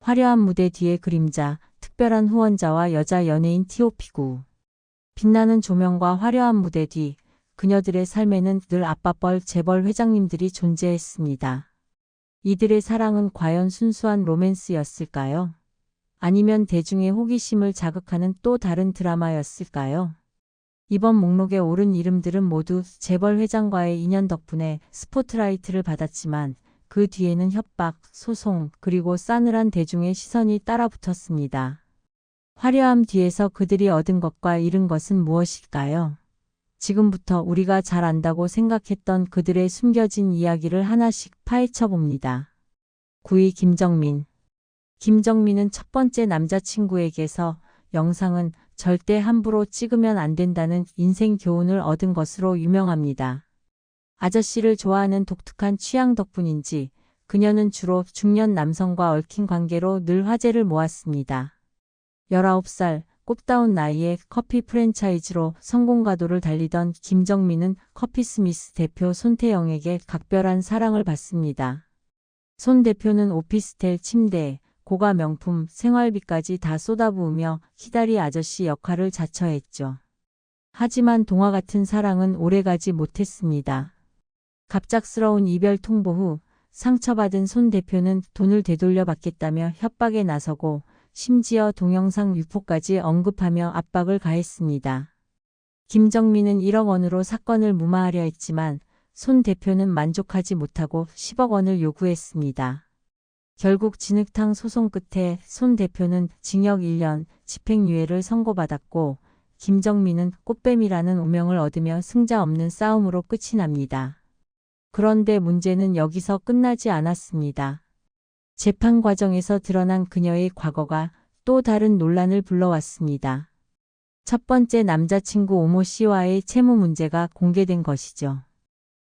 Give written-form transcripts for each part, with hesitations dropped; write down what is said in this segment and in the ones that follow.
화려한 무대 뒤의 그림자, 특별한 후원자와 여자 연예인 T.O.P.구. 빛나는 조명과 화려한 무대 뒤, 그녀들의 삶에는 늘 아빠뻘 재벌 회장님들이 존재했습니다. 이들의 사랑은 과연 순수한 로맨스였을까요? 아니면 대중의 호기심을 자극하는 또 다른 드라마였을까요? 이번 목록에 오른 이름들은 모두 재벌 회장과의 인연 덕분에 스포트라이트를 받았지만 그 뒤에는 협박, 소송, 그리고 싸늘한 대중의 시선이 따라붙었습니다. 화려함 뒤에서 그들이 얻은 것과 잃은 것은 무엇일까요? 지금부터 우리가 잘 안다고 생각했던 그들의 숨겨진 이야기를 하나씩 파헤쳐 봅니다. 9위 김정민. 김정민은 첫 번째 남자친구에게서 영상은 절대 함부로 찍으면 안 된다는 인생 교훈을 얻은 것으로 유명합니다. 아저씨를 좋아하는 독특한 취향 덕분인지 그녀는 주로 중년 남성과 얽힌 관계로 늘 화제를 모았습니다. 19살 꽃다운 나이에 커피 프랜차이즈로 성공가도를 달리던 김정민은 커피스미스 대표 손태영에게 각별한 사랑을 받습니다. 손 대표는 오피스텔 침대, 고가 명품, 생활비까지 다 쏟아부으며 키다리 아저씨 역할을 자처했죠. 하지만 동화 같은 사랑은 오래가지 못했습니다. 갑작스러운 이별 통보 후 상처받은 손 대표는 돈을 되돌려 받겠다며 협박에 나서고 심지어 동영상 유포까지 언급하며 압박을 가했습니다. 김정민은 1억 원으로 사건을 무마하려 했지만 손 대표는 만족하지 못하고 10억 원을 요구했습니다. 결국 진흙탕 소송 끝에 손 대표는 징역 1년, 집행유예를 선고받았고 김정민은 꽃뱀이라는 오명을 얻으며 승자 없는 싸움으로 끝이 납니다. 그런데 문제는 여기서 끝나지 않았습니다. 재판 과정에서 드러난 그녀의 과거가 또 다른 논란을 불러왔습니다. 첫 번째 남자친구 오모 씨와의 채무 문제가 공개된 것이죠.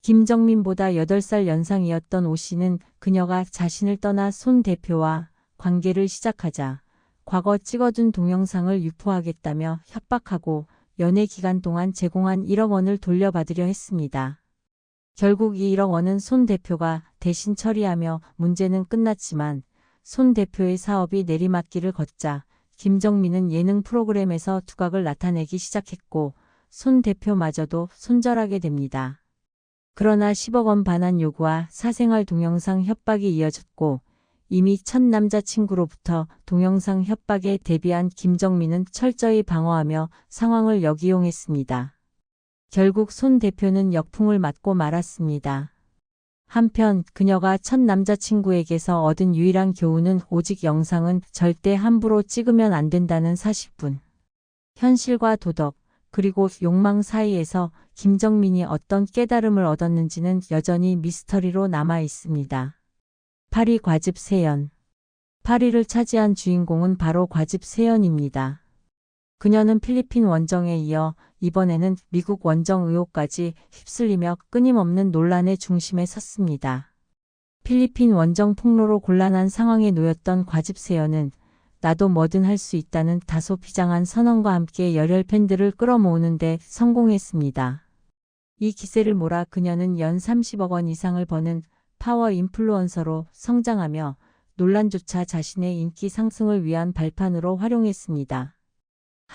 김정민보다 8살 연상이었던 오 씨는 그녀가 자신을 떠나 손 대표와 관계를 시작하자 과거 찍어둔 동영상을 유포하겠다며 협박하고 연애 기간 동안 제공한 1억 원을 돌려받으려 했습니다. 결국 이 1억 원은 손 대표가 대신 처리하며 문제는 끝났지만 손 대표의 사업이 내리막길을 걷자 김정민은 예능 프로그램에서 두각을 나타내기 시작했고 손 대표마저도 손절하게 됩니다. 그러나 10억 원 반환 요구와 사생활 동영상 협박이 이어졌고 이미 첫 남자친구로부터 동영상 협박에 대비한 김정민은 철저히 방어하며 상황을 역이용했습니다. 결국 손 대표는 역풍을 맞고 말았습니다. 한편 그녀가 첫 남자친구에게서 얻은 유일한 교훈은 오직 영상은 절대 함부로 찍으면 안 된다는 사실뿐. 현실과 도덕, 그리고 욕망 사이에서 김정민이 어떤 깨달음을 얻었는지는 여전히 미스터리로 남아 있습니다. 8위 과즙 세연. 8위를 차지한 주인공은 바로 과즙 세연입니다. 그녀는 필리핀 원정에 이어 이번에는 미국 원정 의혹까지 휩쓸리며 끊임없는 논란의 중심에 섰습니다. 필리핀 원정 폭로로 곤란한 상황에 놓였던 과즙 세연은 나도 뭐든 할 수 있다는 다소 비장한 선언과 함께 열혈 팬들을 끌어모으는 데 성공했습니다. 이 기세를 몰아 그녀는 연 30억 원 이상을 버는 파워 인플루언서로 성장하며 논란조차 자신의 인기 상승을 위한 발판으로 활용했습니다.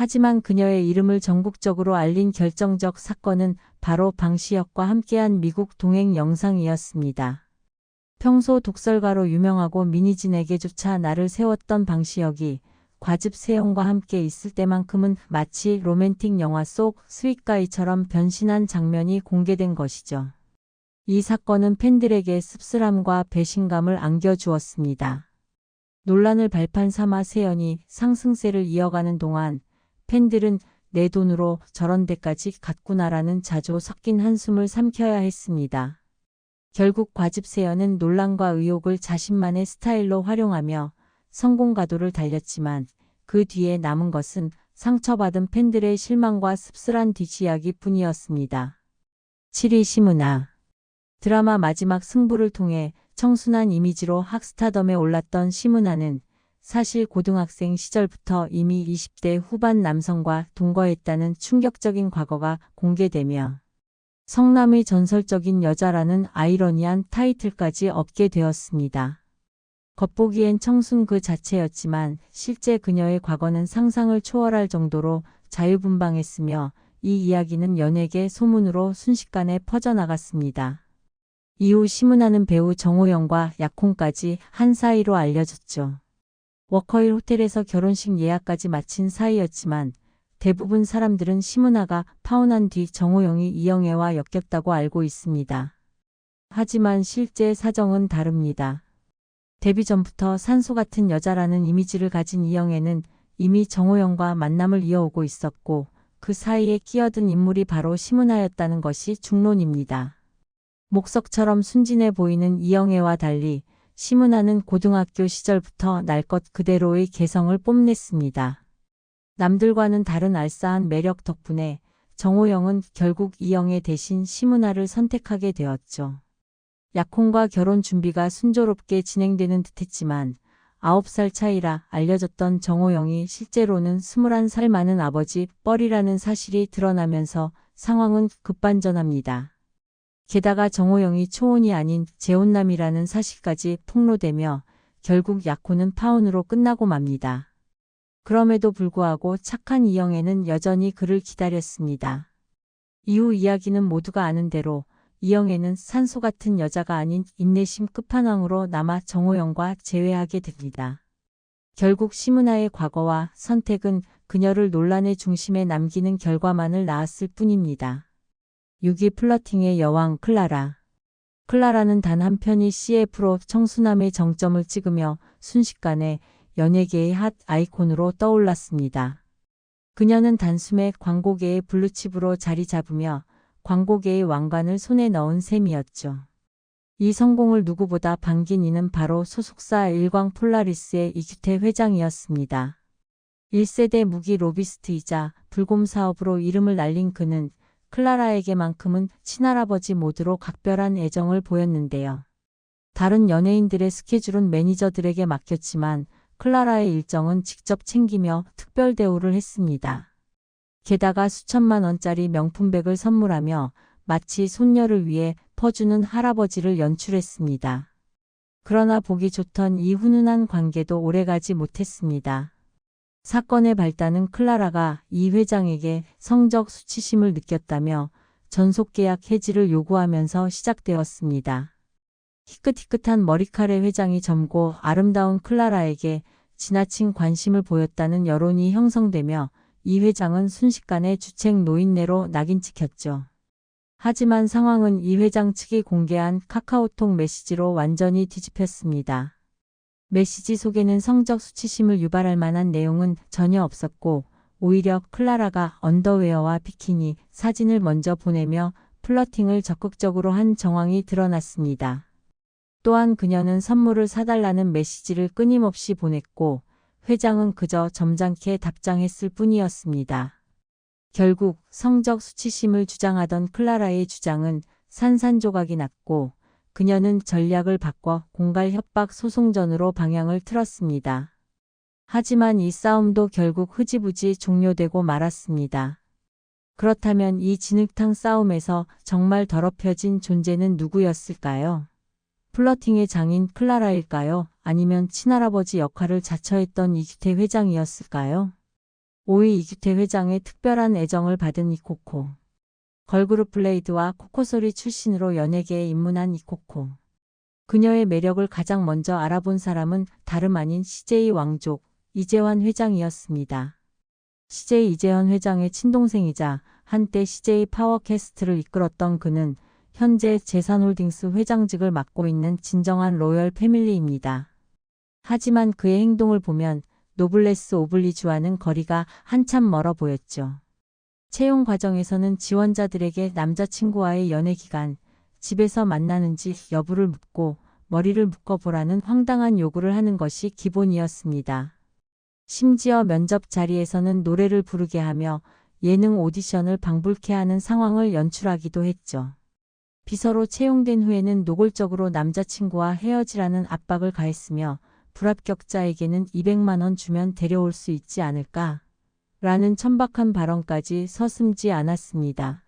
하지만 그녀의 이름을 전국적으로 알린 결정적 사건은 바로 방시혁과 함께한 미국 동행 영상이었습니다. 평소 독설가로 유명하고 미니진에게조차 날을 세웠던 방시혁이 과즙 세연과 함께 있을 때만큼은 마치 로맨틱 영화 속 스윗가이처럼 변신한 장면이 공개된 것이죠. 이 사건은 팬들에게 씁쓸함과 배신감을 안겨주었습니다. 논란을 발판 삼아 세연이 상승세를 이어가는 동안 팬들은 내 돈으로 저런 데까지 갔구나라는 자조 섞인 한숨을 삼켜야 했습니다. 결국 과즙 세연은 논란과 의혹을 자신만의 스타일로 활용하며 성공 가도를 달렸지만 그 뒤에 남은 것은 상처받은 팬들의 실망과 씁쓸한 뒷이야기 뿐이었습니다. 7위 심은하. 드라마 마지막 승부를 통해 청순한 이미지로 핫스타덤에 올랐던 심은하는 사실 고등학생 시절부터 이미 20대 후반 남성과 동거했다는 충격적인 과거가 공개되며 성남의 전설적인 여자라는 아이러니한 타이틀까지 얻게 되었습니다. 겉보기엔 청순 그 자체였지만 실제 그녀의 과거는 상상을 초월할 정도로 자유분방했으며 이 이야기는 연예계 소문으로 순식간에 퍼져나갔습니다. 이후 심은하는 배우 정호영과 약혼까지 한 사이로 알려졌죠. 워커힐 호텔에서 결혼식 예약까지 마친 사이였지만 대부분 사람들은 심은하가 파혼한 뒤 정호영이 이영애와 엮였다고 알고 있습니다. 하지만 실제 사정은 다릅니다. 데뷔 전부터 산소 같은 여자라는 이미지를 가진 이영애는 이미 정호영과 만남을 이어오고 있었고 그 사이에 끼어든 인물이 바로 심은하였다는 것이 중론입니다. 목석처럼 순진해 보이는 이영애와 달리 심은하는 고등학교 시절부터 날 것 그대로의 개성을 뽐냈습니다. 남들과는 다른 알싸한 매력 덕분에 정호영은 결국 이영애 대신 심은하를 선택하게 되었죠. 약혼과 결혼 준비가 순조롭게 진행되는 듯했지만 9살 차이라 알려졌던 정호영이 실제로는 21살 많은 아버지 뻘이라는 사실이 드러나면서 상황은 급반전합니다. 게다가 정호영이 초혼이 아닌 재혼남이라는 사실까지 폭로되며 결국 약혼은 파혼으로 끝나고 맙니다. 그럼에도 불구하고 착한 이영애는 여전히 그를 기다렸습니다. 이후 이야기는 모두가 아는 대로 이영애는 산소 같은 여자가 아닌 인내심 끝판왕으로 남아 정호영과 재회하게 됩니다. 결국 심은하의 과거와 선택은 그녀를 논란의 중심에 남기는 결과만을 낳았을 뿐입니다. 6위 플러팅의 여왕 클라라. 클라라는 단 한 편의 CF로 청순함의 정점을 찍으며 순식간에 연예계의 핫 아이콘으로 떠올랐습니다. 그녀는 단숨에 광고계의 블루칩으로 자리 잡으며 광고계의 왕관을 손에 넣은 셈이었죠. 이 성공을 누구보다 반긴 이는 바로 소속사 일광폴라리스의 이규태 회장이었습니다. 1세대 무기 로비스트이자 불곰 사업으로 이름을 날린 그는 클라라에게만큼은 친할아버지 모드로 각별한 애정을 보였는데요. 다른 연예인들의 스케줄은 매니저들에게 맡겼지만 클라라의 일정은 직접 챙기며 특별 대우를 했습니다. 게다가 수천만 원짜리 명품백을 선물하며 마치 손녀를 위해 퍼주는 할아버지를 연출했습니다. 그러나 보기 좋던 이 훈훈한 관계도 오래가지 못했습니다. 사건의 발단은 클라라가 이 회장에게 성적 수치심을 느꼈다며 전속계약 해지를 요구하면서 시작되었습니다. 희끗희끗한 머리카락 회장이 젊고 아름다운 클라라에게 지나친 관심을 보였다는 여론이 형성되며 이 회장은 순식간에 주책 노인네로 낙인 찍혔죠. 하지만 상황은 이 회장 측이 공개한 카카오톡 메시지로 완전히 뒤집혔습니다. 메시지 속에는 성적 수치심을 유발할 만한 내용은 전혀 없었고 오히려 클라라가 언더웨어와 비키니 사진을 먼저 보내며 플러팅을 적극적으로 한 정황이 드러났습니다. 또한 그녀는 선물을 사달라는 메시지를 끊임없이 보냈고 회장은 그저 점잖게 답장했을 뿐이었습니다. 결국 성적 수치심을 주장하던 클라라의 주장은 산산조각이 났고 그녀는 전략을 바꿔 공갈 협박 소송전으로 방향을 틀었습니다. 하지만 이 싸움도 결국 흐지부지 종료되고 말았습니다. 그렇다면 이 진흙탕 싸움에서 정말 더럽혀진 존재는 누구였을까요? 플러팅의 장인 클라라일까요? 아니면 친할아버지 역할을 자처했던 이규태 회장이었을까요? 5위 이규태 회장의 특별한 애정을 받은 이코코. 걸그룹 블레이드와 코코소리 출신으로 연예계에 입문한 이코코. 그녀의 매력을 가장 먼저 알아본 사람은 다름 아닌 CJ 왕족 이재환 회장이었습니다. CJ 이재현 회장의 친동생이자 한때 CJ 파워캐스트를 이끌었던 그는 현재 재산홀딩스 회장직을 맡고 있는 진정한 로열 패밀리입니다. 하지만 그의 행동을 보면 노블레스 오블리주와는 거리가 한참 멀어 보였죠. 채용 과정에서는 지원자들에게 남자친구와의 연애 기간, 집에서 만나는지 여부를 묻고 머리를 묶어보라는 황당한 요구를 하는 것이 기본이었습니다. 심지어 면접 자리에서는 노래를 부르게 하며 예능 오디션을 방불케 하는 상황을 연출하기도 했죠. 비서로 채용된 후에는 노골적으로 남자친구와 헤어지라는 압박을 가했으며 불합격자에게는 200만 원 주면 데려올 수 있지 않을까? 라는 천박한 발언까지 서슴지 않았습니다.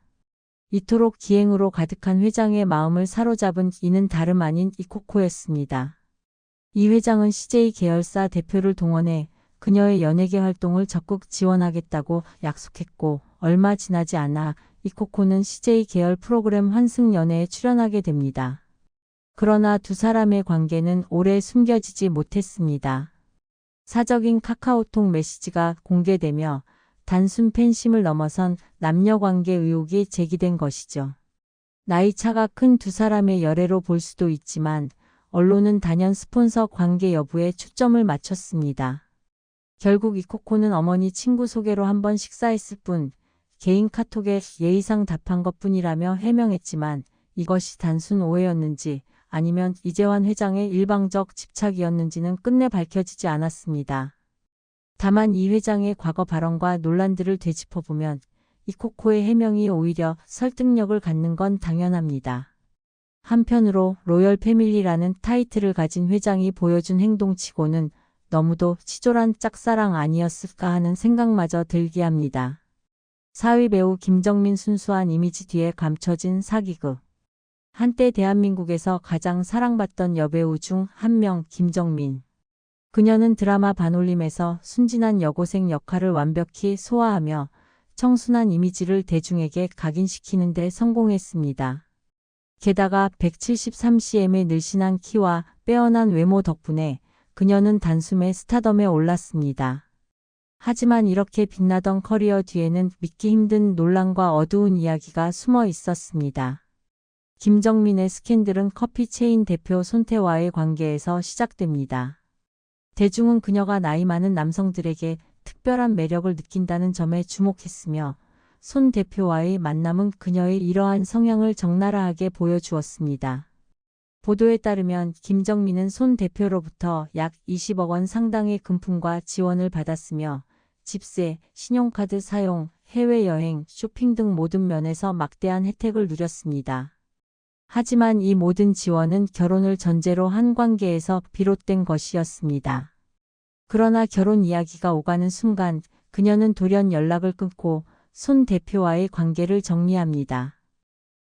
이토록 기행으로 가득한 회장의 마음을 사로잡은 이는 다름 아닌 이코코였습니다. 이 회장은 CJ 계열사 대표를 동원해 그녀의 연예계 활동을 적극 지원하겠다고 약속했고 얼마 지나지 않아 이코코는 CJ 계열 프로그램 환승연애에 출연하게 됩니다. 그러나 두 사람의 관계는 오래 숨겨지지 못했습니다. 사적인 카카오톡 메시지가 공개되며 단순 팬심을 넘어선 남녀관계 의혹이 제기된 것이죠. 나이차가 큰 두 사람의 열애로 볼 수도 있지만 언론은 단연 스폰서 관계 여부에 초점을 맞췄습니다. 결국 이코코는 어머니 친구 소개로 한번 식사했을 뿐 개인 카톡에 예의상 답한 것뿐이라며 해명했지만 이것이 단순 오해였는지 아니면 이재환 회장의 일방적 집착이었는지는 끝내 밝혀지지 않았습니다. 다만 이 회장의 과거 발언과 논란들을 되짚어보면 이코코의 해명이 오히려 설득력을 갖는 건 당연합니다. 한편으로 로열 패밀리라는 타이틀을 가진 회장이 보여준 행동치고는 너무도 치졸한 짝사랑 아니었을까 하는 생각마저 들게 합니다. 사위 배우 김정민 순수한 이미지 뒤에 감춰진 사기극. 한때 대한민국에서 가장 사랑받던 여배우 중 한 명 김정민. 그녀는 드라마 반올림에서 순진한 여고생 역할을 완벽히 소화하며 청순한 이미지를 대중에게 각인시키는 데 성공했습니다. 게다가 173cm의 늘씬한 키와 빼어난 외모 덕분에 그녀는 단숨에 스타덤에 올랐습니다. 하지만 이렇게 빛나던 커리어 뒤에는 믿기 힘든 논란과 어두운 이야기가 숨어 있었습니다. 김정민의 스캔들은 커피 체인 대표 손태와의 관계에서 시작됩니다. 대중은 그녀가 나이 많은 남성들에게 특별한 매력을 느낀다는 점에 주목했으며 손 대표와의 만남은 그녀의 이러한 성향을 적나라하게 보여주었습니다. 보도에 따르면 김정민은 손 대표로부터 약 20억 원 상당의 금품과 지원을 받았으며 집세, 신용카드 사용, 해외여행, 쇼핑 등 모든 면에서 막대한 혜택을 누렸습니다. 하지만 이 모든 지원은 결혼을 전제로 한 관계에서 비롯된 것이었습니다. 그러나 결혼 이야기가 오가는 순간 그녀는 돌연 연락을 끊고 손 대표와의 관계를 정리합니다.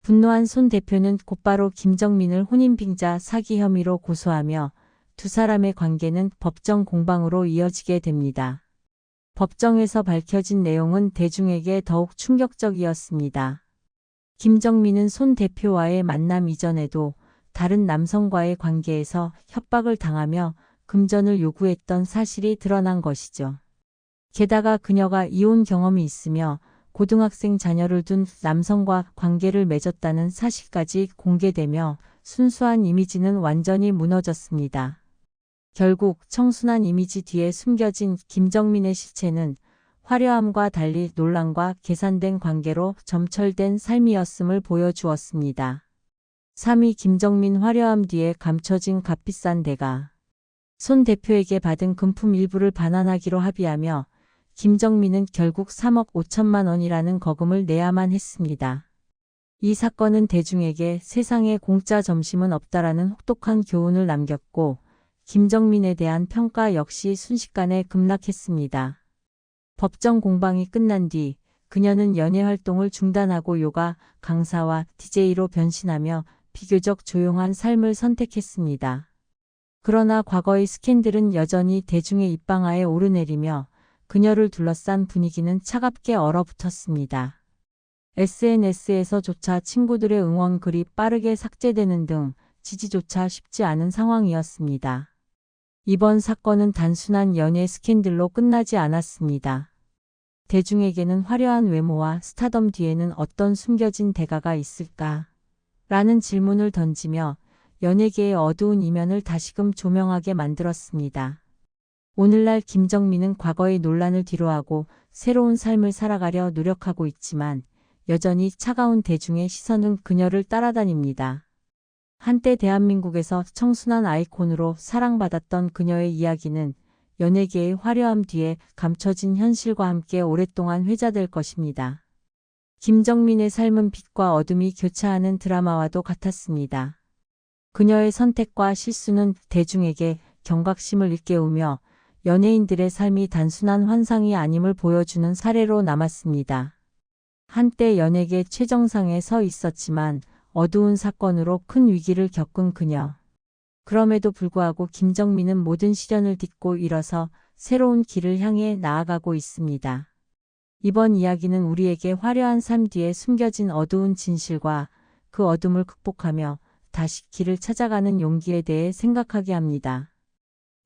분노한 손 대표는 곧바로 김정민을 혼인빙자 사기 혐의로 고소하며 두 사람의 관계는 법정 공방으로 이어지게 됩니다. 법정에서 밝혀진 내용은 대중에게 더욱 충격적이었습니다. 김정민은 손 대표와의 만남 이전에도 다른 남성과의 관계에서 협박을 당하며 금전을 요구했던 사실이 드러난 것이죠. 게다가 그녀가 이혼 경험이 있으며 고등학생 자녀를 둔 남성과 관계를 맺었다는 사실까지 공개되며 순수한 이미지는 완전히 무너졌습니다. 결국 청순한 이미지 뒤에 숨겨진 김정민의 실체는 화려함과 달리 논란과 계산된 관계로 점철된 삶이었음을 보여주었습니다. 3위 김정민 화려함 뒤에 감춰진 값비싼 대가. 손 대표에게 받은 금품 일부를 반환하기로 합의하며 김정민은 결국 3억 5천만 원이라는 거금을 내야만 했습니다. 이 사건은 대중에게 세상에 공짜 점심은 없다라는 혹독한 교훈을 남겼고 김정민에 대한 평가 역시 순식간에 급락했습니다. 법정 공방이 끝난 뒤 그녀는 연예 활동을 중단하고 요가 강사와 DJ로 변신하며 비교적 조용한 삶을 선택했습니다. 그러나 과거의 스캔들은 여전히 대중의 입방아에 오르내리며 그녀를 둘러싼 분위기는 차갑게 얼어붙었습니다. SNS에서조차 친구들의 응원 글이 빠르게 삭제되는 등 지지조차 쉽지 않은 상황이었습니다. 이번 사건은 단순한 연예 스캔들로 끝나지 않았습니다. 대중에게는 화려한 외모와 스타덤 뒤에는 어떤 숨겨진 대가가 있을까? 라는 질문을 던지며 연예계의 어두운 이면을 다시금 조명하게 만들었습니다. 오늘날 김정민은 과거의 논란을 뒤로하고 새로운 삶을 살아가려 노력하고 있지만 여전히 차가운 대중의 시선은 그녀를 따라다닙니다. 한때 대한민국에서 청순한 아이콘으로 사랑받았던 그녀의 이야기는 연예계의 화려함 뒤에 감춰진 현실과 함께 오랫동안 회자될 것입니다. 김정민의 삶은 빛과 어둠이 교차하는 드라마와도 같았습니다. 그녀의 선택과 실수는 대중에게 경각심을 일깨우며 연예인들의 삶이 단순한 환상이 아님을 보여주는 사례로 남았습니다. 한때 연예계 최정상에 서 있었지만 어두운 사건으로 큰 위기를 겪은 그녀. 그럼에도 불구하고 김정민은 모든 시련을 딛고 일어서 새로운 길을 향해 나아가고 있습니다. 이번 이야기는 우리에게 화려한 삶 뒤에 숨겨진 어두운 진실과 그 어둠을 극복하며 다시 길을 찾아가는 용기에 대해 생각하게 합니다.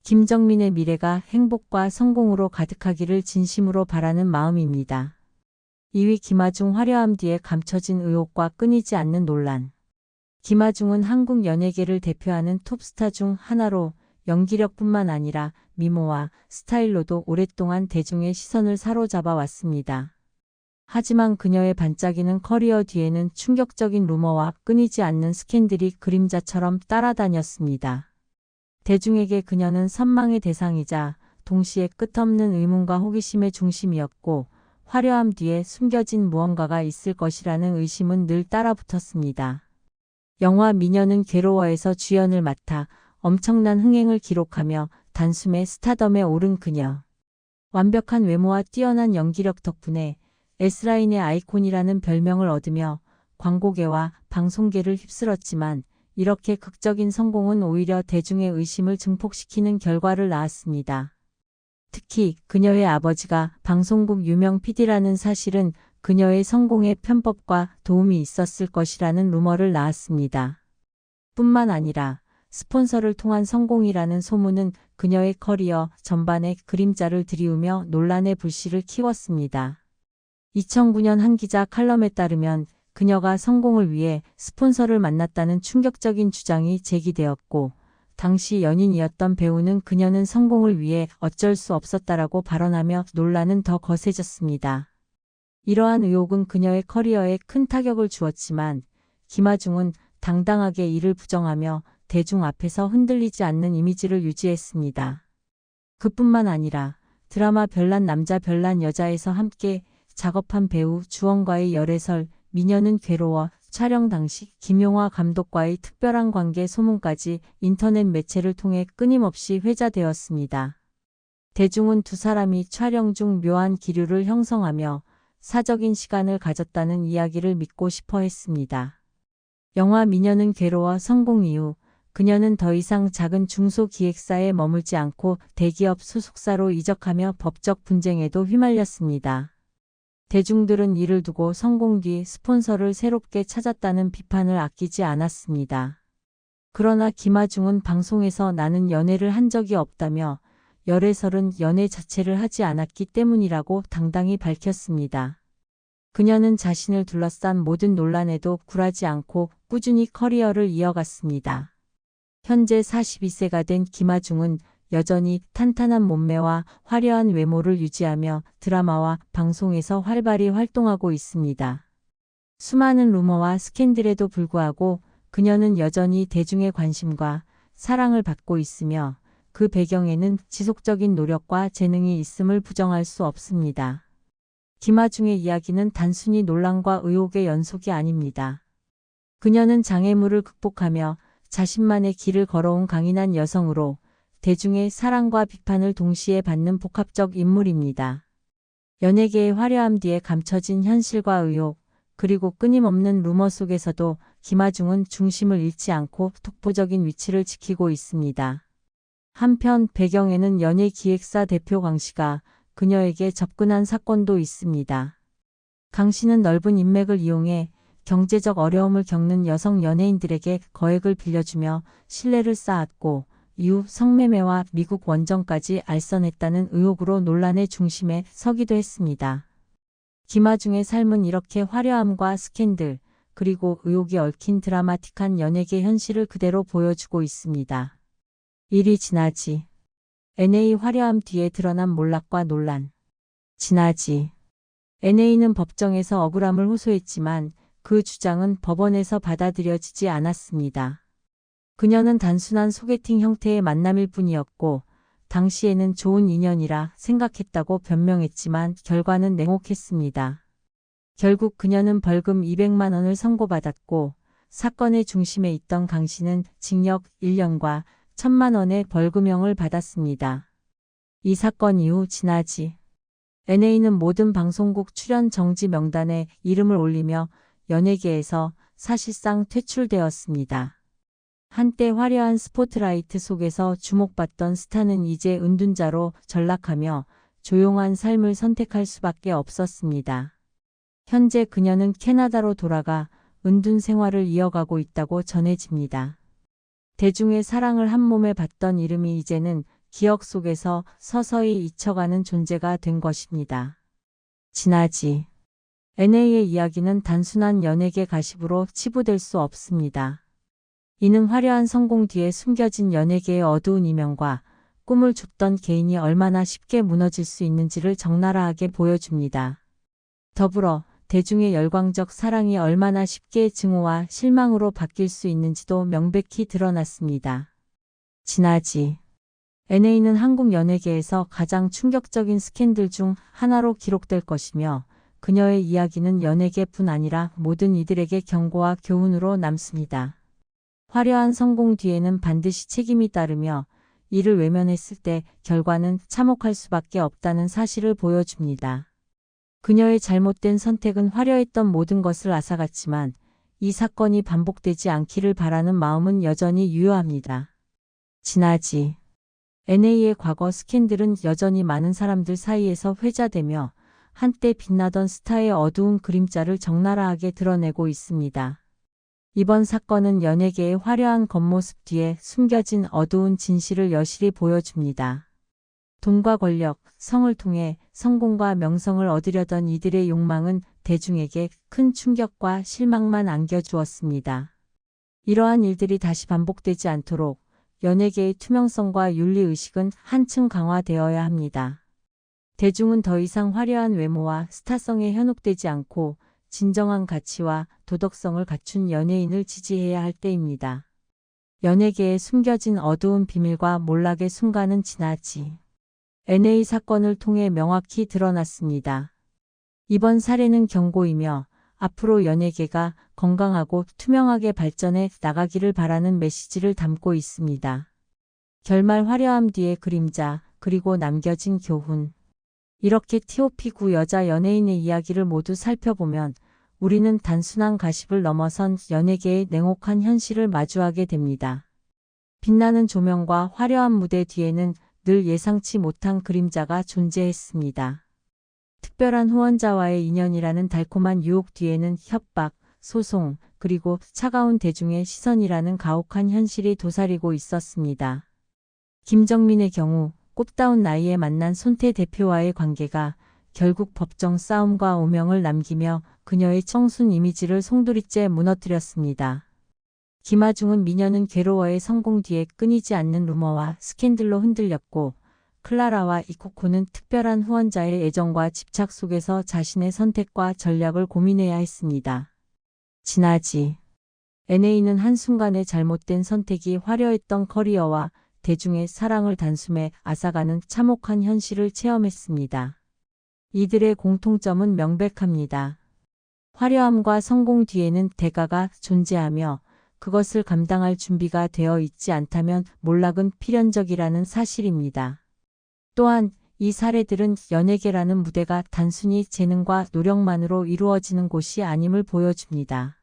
김정민의 미래가 행복과 성공으로 가득하기를 진심으로 바라는 마음입니다. 2위 김아중 화려함 뒤에 감춰진 의혹과 끊이지 않는 논란. 김아중은 한국 연예계를 대표하는 톱스타 중 하나로 연기력뿐만 아니라 미모와 스타일로도 오랫동안 대중의 시선을 사로잡아 왔습니다. 하지만 그녀의 반짝이는 커리어 뒤에는 충격적인 루머와 끊이지 않는 스캔들이 그림자처럼 따라다녔습니다. 대중에게 그녀는 선망의 대상이자 동시에 끝없는 의문과 호기심의 중심이었고, 화려함 뒤에 숨겨진 무언가가 있을 것이라는 의심은 늘 따라붙었습니다. 영화 미녀는 괴로워에서 주연을 맡아 엄청난 흥행을 기록하며 단숨에 스타덤에 오른 그녀. 완벽한 외모와 뛰어난 연기력 덕분에 S라인의 아이콘이라는 별명을 얻으며 광고계와 방송계를 휩쓸었지만, 이렇게 극적인 성공은 오히려 대중의 의심을 증폭시키는 결과를 낳았습니다. 특히 그녀의 아버지가 방송국 유명 PD라는 사실은 그녀의 성공에 편법과 도움이 있었을 것이라는 루머를 낳았습니다. 뿐만 아니라 스폰서를 통한 성공이라는 소문은 그녀의 커리어 전반에 그림자를 들이우며 논란의 불씨를 키웠습니다. 2009년 한 기자 칼럼에 따르면 그녀가 성공을 위해 스폰서를 만났다는 충격적인 주장이 제기되었고, 당시 연인이었던 배우는 그녀는 성공을 위해 어쩔 수 없었다라고 발언하며 논란은 더 거세졌습니다. 이러한 의혹은 그녀의 커리어에 큰 타격을 주었지만, 김아중은 당당하게 이를 부정하며 대중 앞에서 흔들리지 않는 이미지를 유지했습니다. 그뿐만 아니라 드라마 별난 남자 별난 여자에서 함께 작업한 배우 주원과의 열애설 미녀는 괴로워 촬영 당시 김용화 감독과의 특별한 관계 소문까지 인터넷 매체를 통해 끊임없이 회자되었습니다. 대중은 두 사람이 촬영 중 묘한 기류를 형성하며 사적인 시간을 가졌다는 이야기를 믿고 싶어 했습니다. 영화 미녀는 괴로워 성공 이후 그녀는 더 이상 작은 중소기획사에 머물지 않고 대기업 소속사로 이적하며 법적 분쟁에도 휘말렸습니다. 대중들은 이를 두고 성공 뒤 스폰서를 새롭게 찾았다는 비판을 아끼지 않았습니다. 그러나 김아중은 방송에서 나는 연애를 한 적이 없다며 열애설은 연애 자체를 하지 않았기 때문이라고 당당히 밝혔습니다. 그녀는 자신을 둘러싼 모든 논란에도 굴하지 않고 꾸준히 커리어를 이어갔습니다. 현재 42세가 된 김아중은 여전히 탄탄한 몸매와 화려한 외모를 유지하며 드라마와 방송에서 활발히 활동하고 있습니다. 수많은 루머와 스캔들에도 불구하고 그녀는 여전히 대중의 관심과 사랑을 받고 있으며, 그 배경에는 지속적인 노력과 재능이 있음을 부정할 수 없습니다. 김아중의 이야기는 단순히 논란과 의혹의 연속이 아닙니다. 그녀는 장애물을 극복하며 자신만의 길을 걸어온 강인한 여성으로 대중의 사랑과 비판을 동시에 받는 복합적 인물입니다. 연예계의 화려함 뒤에 감춰진 현실과 의혹, 그리고 끊임없는 루머 속에서도 김아중은 중심을 잃지 않고 독보적인 위치를 지키고 있습니다. 한편 배경에는 연예기획사 대표 강 씨가 그녀에게 접근한 사건도 있습니다. 강 씨는 넓은 인맥을 이용해 경제적 어려움을 겪는 여성 연예인들에게 거액을 빌려주며 신뢰를 쌓았고, 이후 성매매와 미국 원정까지 알선했다는 의혹으로 논란의 중심에 서기도 했습니다. 김아중의 삶은 이렇게 화려함과 스캔들, 그리고 의혹이 얽힌 드라마틱한 연예계 현실을 그대로 보여주고 있습니다. 1위 진아지. NA 화려함 뒤에 드러난 몰락과 논란. 진아지. NA는 법정에서 억울함을 호소했지만 그 주장은 법원에서 받아들여지지 않았습니다. 그녀는 단순한 소개팅 형태의 만남일 뿐이었고, 당시에는 좋은 인연이라 생각했다고 변명했지만 결과는 냉혹했습니다. 결국 그녀는 벌금 200만 원을 선고받았고, 사건의 중심에 있던 강 씨는 징역 1년과 1,000만 원의 벌금형을 받았습니다. 이 사건 이후 진아지. NA는 모든 방송국 출연 정지 명단에 이름을 올리며 연예계에서 사실상 퇴출되었습니다. 한때 화려한 스포트라이트 속에서 주목받던 스타는 이제 은둔자로 전락하며 조용한 삶을 선택할 수밖에 없었습니다. 현재 그녀는 캐나다로 돌아가 은둔 생활을 이어가고 있다고 전해집니다. 대중의 사랑을 한몸에 받던 이름이 이제는 기억 속에서 서서히 잊혀가는 존재가 된 것입니다. 진아지. NA의 이야기는 단순한 연예계 가십으로 치부될 수 없습니다. 이는 화려한 성공 뒤에 숨겨진 연예계의 어두운 이면과 꿈을 줬던 개인이 얼마나 쉽게 무너질 수 있는지를 적나라하게 보여줍니다. 더불어 대중의 열광적 사랑이 얼마나 쉽게 증오와 실망으로 바뀔 수 있는지도 명백히 드러났습니다. 진아지. NA는 한국 연예계에서 가장 충격적인 스캔들 중 하나로 기록될 것이며 그녀의 이야기는 연예계뿐 아니라 모든 이들에게 경고와 교훈으로 남습니다. 화려한 성공 뒤에는 반드시 책임이 따르며 이를 외면했을 때 결과는 참혹할 수밖에 없다는 사실을 보여줍니다. 그녀의 잘못된 선택은 화려했던 모든 것을 앗아갔지만 이 사건이 반복되지 않기를 바라는 마음은 여전히 유효합니다. 진아지. NA의 과거 스캔들은 여전히 많은 사람들 사이에서 회자되며 한때 빛나던 스타의 어두운 그림자를 적나라하게 드러내고 있습니다. 이번 사건은 연예계의 화려한 겉모습 뒤에 숨겨진 어두운 진실을 여실히 보여줍니다. 돈과 권력, 성을 통해 성공과 명성을 얻으려던 이들의 욕망은 대중에게 큰 충격과 실망만 안겨주었습니다. 이러한 일들이 다시 반복되지 않도록 연예계의 투명성과 윤리의식은 한층 강화되어야 합니다. 대중은 더 이상 화려한 외모와 스타성에 현혹되지 않고 진정한 가치와 도덕성을 갖춘 연예인을 지지해야 할 때입니다. 연예계에 숨겨진 어두운 비밀과 몰락의 순간은 지나지. NA 사건을 통해 명확히 드러났습니다. 이번 사례는 경고이며 앞으로 연예계가 건강하고 투명하게 발전해 나가기를 바라는 메시지를 담고 있습니다. 결말 화려함 뒤의 그림자, 그리고 남겨진 교훈. 이렇게 TOP9 여자 연예인의 이야기를 모두 살펴보면 우리는 단순한 가십을 넘어선 연예계의 냉혹한 현실을 마주하게 됩니다. 빛나는 조명과 화려한 무대 뒤에는 늘 예상치 못한 그림자가 존재했습니다. 특별한 후원자와의 인연이라는 달콤한 유혹 뒤에는 협박, 소송, 그리고 차가운 대중의 시선이라는 가혹한 현실이 도사리고 있었습니다. 김정민의 경우 꽃다운 나이에 만난 손태 대표와의 관계가 결국 법정 싸움과 오명을 남기며 그녀의 청순 이미지를 송두리째 무너뜨렸습니다. 김아중은 미녀는 괴로워의 성공 뒤에 끊이지 않는 루머와 스캔들로 흔들렸고 클라라와 이코코는 특별한 후원자의 애정과 집착 속에서 자신의 선택과 전략을 고민해야 했습니다. 진아지. NA는 한순간의 잘못된 선택이 화려했던 커리어와 대중의 사랑을 단숨에 앗아가는 참혹한 현실을 체험했습니다. 이들의 공통점은 명백합니다. 화려함과 성공 뒤에는 대가가 존재하며 그것을 감당할 준비가 되어 있지 않다면 몰락은 필연적이라는 사실입니다. 또한 이 사례들은 연예계라는 무대가 단순히 재능과 노력만으로 이루어지는 곳이 아님을 보여줍니다.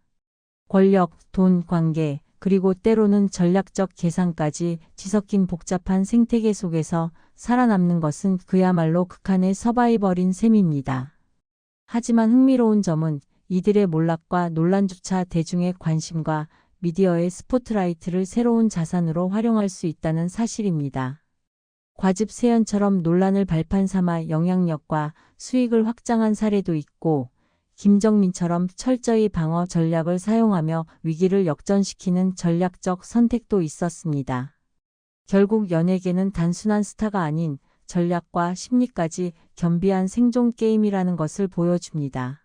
권력, 돈, 관계, 그리고 때로는 전략적 계산까지 뒤섞인 복잡한 생태계 속에서 살아남는 것은 그야말로 극한의 서바이벌인 셈입니다. 하지만 흥미로운 점은 이들의 몰락과 논란조차 대중의 관심과 미디어의 스포트라이트를 새로운 자산으로 활용할 수 있다는 사실입니다. 과즙세연처럼 논란을 발판 삼아 영향력과 수익을 확장한 사례도 있고 김정민처럼 철저히 방어 전략을 사용하며 위기를 역전시키는 전략적 선택도 있었습니다. 결국 연예계는 단순한 스타가 아닌 전략과 심리까지 겸비한 생존 게임이라는 것을 보여줍니다.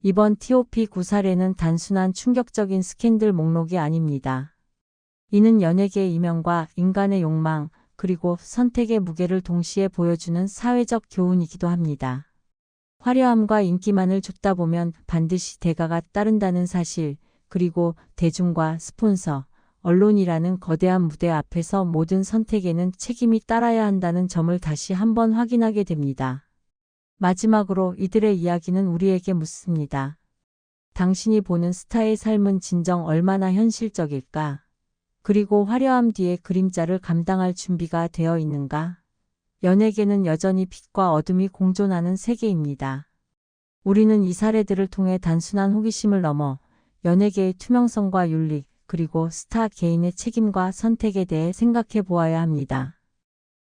이번 TOP9 사례는 단순한 충격적인 스캔들 목록이 아닙니다. 이는 연예계의 이면과 인간의 욕망, 그리고 선택의 무게를 동시에 보여주는 사회적 교훈이기도 합니다. 화려함과 인기만을 쫓다 보면 반드시 대가가 따른다는 사실, 그리고 대중과 스폰서, 언론이라는 거대한 무대 앞에서 모든 선택에는 책임이 따라야 한다는 점을 다시 한번 확인하게 됩니다. 마지막으로 이들의 이야기는 우리에게 묻습니다. 당신이 보는 스타의 삶은 진정 얼마나 현실적일까? 그리고 화려함 뒤에 그림자를 감당할 준비가 되어 있는가? 연예계는 여전히 빛과 어둠이 공존하는 세계입니다. 우리는 이 사례들을 통해 단순한 호기심을 넘어 연예계의 투명성과 윤리, 그리고 스타 개인의 책임과 선택에 대해 생각해 보아야 합니다.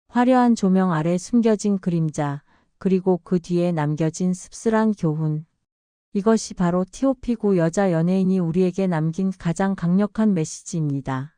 화려한 조명 아래 숨겨진 그림자, 그리고 그 뒤에 남겨진 씁쓸한 교훈. 이것이 바로 T.O.P.9 여자 연예인이 우리에게 남긴 가장 강력한 메시지입니다.